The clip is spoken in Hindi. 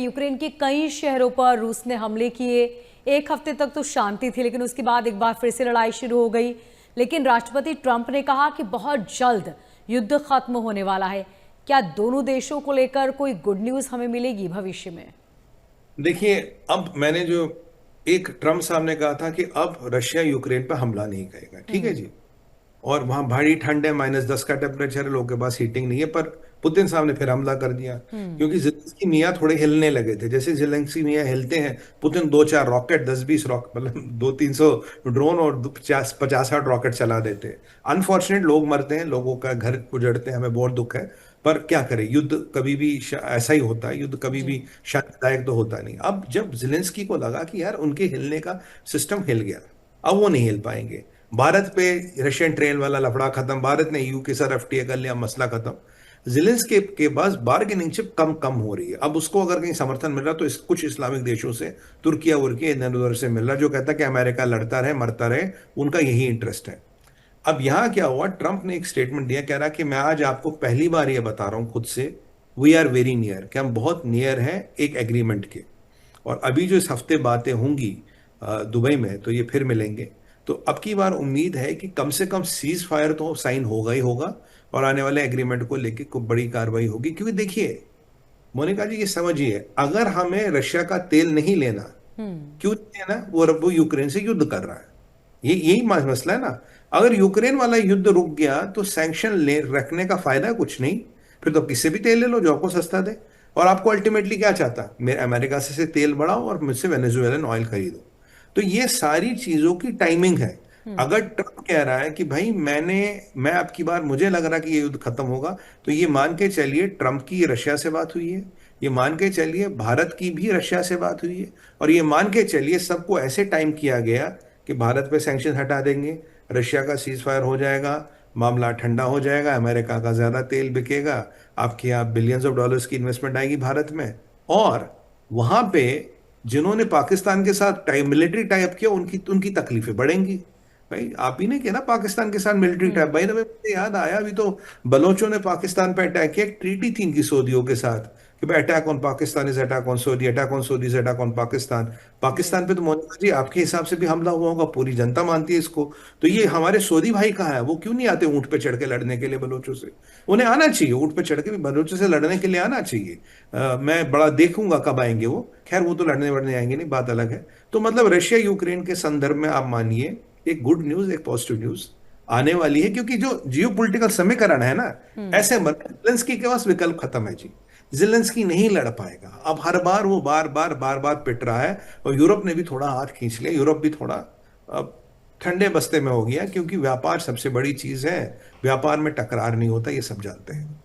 यूक्रेन के कई शहरों पर रूस ने हमले किए। एक हफ्ते तक तो शांति थी, लेकिन उसके बाद एक बार फिर से लड़ाई शुरू हो गई। लेकिन राष्ट्रपति ट्रंप ने कहा कि बहुत जल्द युद्ध खत्म होने वाला है। क्या दोनों देशों को लेकर कोई गुड न्यूज हमें मिलेगी भविष्य में? देखिए, अब मैंने जो एक ट्रम्प साहब ने कहा था कि अब रशिया यूक्रेन पर हमला नहीं करेगा, ठीक है जी। और वहां भारी ठंड है, -10 का टेम्परेचर है, लोगों के पास हीटिंग नहीं है, पर पुतिन साहब ने फिर हमला कर दिया क्योंकि जेलेंस्की मियाँ थोड़े हिलने लगे थे। जैसे जेलेंस्की मियाँ हिलते हैं, पुतिन 2-4 रॉकेट, 10-20 रॉकेट, मतलब 200-300 ड्रोन और 50-60 रॉकेट चला देते हैं। अनफॉर्चुनेट लोग मरते हैं, लोगों का घर उजड़ते हैं, हमें बहुत दुख है। पर क्या करें, युद्ध कभी भी ऐसा ही होता है, युद्ध कभी जी। भी शांतिदायक तो होता नहीं। अब जब जेलेंस्की को लगा कि यार उनके हिलने का सिस्टम हिल गया, अब वो नहीं हिल पाएंगे। भारत पे रशियन ट्रेन वाला लफड़ा खत्म, भारत ने यूके के साथ एफटीए कर लिया, मसला खत्म। जेलेंस्की के पास बार्गेनिंग चिप कम कम हो रही है। अब उसको अगर कहीं समर्थन मिल रहा तो कुछ इस्लामिक देशों से, तुर्किया उर्की इधर उधर से मिल रहा, जो कहता है कि अमेरिका लड़ता रहे मरता रहे, उनका यही इंटरेस्ट है। अब यहां क्या हुआ, ट्रंप ने एक स्टेटमेंट दिया, कह रहा कि मैं आज आपको पहली बार यह बता रहा हूं खुद से, वी आर वेरी नियर, कि हम बहुत नियर हैं एक एग्रीमेंट के। और अभी जो इस हफ्ते बातें होंगी दुबई में, तो ये फिर मिलेंगे। तो अब की बार उम्मीद है कि कम से कम सीज फायर तो साइन होगा ही होगा, और आने वाले एग्रीमेंट को लेकर कोई बड़ी कार्रवाई होगी। क्योंकि देखिए मोनिका जी, ये समझिए, अगर हमें रशिया का तेल नहीं लेना, क्यों नहीं लेना, वो यूक्रेन से युद्ध कर रहा है, ये यही मसला है ना। अगर यूक्रेन वाला युद्ध रुक गया तो सैंक्शन ले रखने का फायदा कुछ नहीं। फिर तो किससे भी तेल ले लो जो आपको सस्ता दे। और आपको अल्टीमेटली क्या चाहता, मेरे अमेरिका से तेल बढ़ाओ और मुझसे वेनेजुएलन ऑयल खरीदो। तो ये सारी चीजों की टाइमिंग है। अगर ट्रम्प कह रहा है कि भाई मैं अब की बार मुझे लग रहा कि ये युद्ध खत्म होगा, तो ये मान के चलिए ट्रम्प की रशिया से बात हुई है, ये मान के चलिए भारत की भी रशिया से बात हुई है, और ये मान के चलिए सबको ऐसे टाइम किया गया कि भारत पे सैंक्शन हटा देंगे, रशिया का सीज फायर हो जाएगा, मामला ठंडा हो जाएगा, अमेरिका का ज्यादा तेल बिकेगा, आपके यहाँ बिलियंस ऑफ डॉलर्स की इन्वेस्टमेंट आएगी भारत में। और वहां पे जिन्होंने पाकिस्तान के साथ मिलिट्री टाइप किया, उनकी उनकी तकलीफें बढ़ेंगी। भाई आप ही ने किया ना पाकिस्तान के साथ मिलिट्री टाइप। भाई मुझे याद आया, अभी तो बलोचों ने पाकिस्तान पे अटैक किया, एक ट्रीटी थी इनकी सऊदियों के साथ कि भाई attack on Pakistan is attack on Saudi, attack on Saudi is attack on Pakistan. जी। पाकिस्तान पे तो मोदी जी आपके हिसाब से भी हमला हुआ होगा, पूरी जनता मानती है इसको। तो ये हमारे सऊदी भाई कहाँ है, वो क्यों नहीं आते ऊंट पे चढ़ के लड़ने के लिए बलोचों से? उन्हें आना चाहिए, ऊंट पे चढ़ के भी बलोचों से लड़ने के लिए आना चाहिए। मैं बड़ा देखूंगा कब आएंगे वो। खैर वो तो लड़ने वड़ने आएंगे नहीं, बात अलग है। तो मतलब रशिया यूक्रेन के संदर्भ में आप मानिए एक गुड न्यूज, एक पॉजिटिव न्यूज आने वाली है, क्योंकि जो जियो पोलिटिकल समीकरण है ना, ऐसे जेलेंस्की के पास विकल्प खत्म है जी। जेलेंस्की नहीं लड़ पाएगा। अब हर बार वो बार बार पिट रहा है, और यूरोप ने भी थोड़ा हाथ खींच लिया, यूरोप भी थोड़ा अब ठंडे बस्ते में हो गया, क्योंकि व्यापार सबसे बड़ी चीज है, व्यापार में टकरार नहीं होता, ये सब जानते हैं।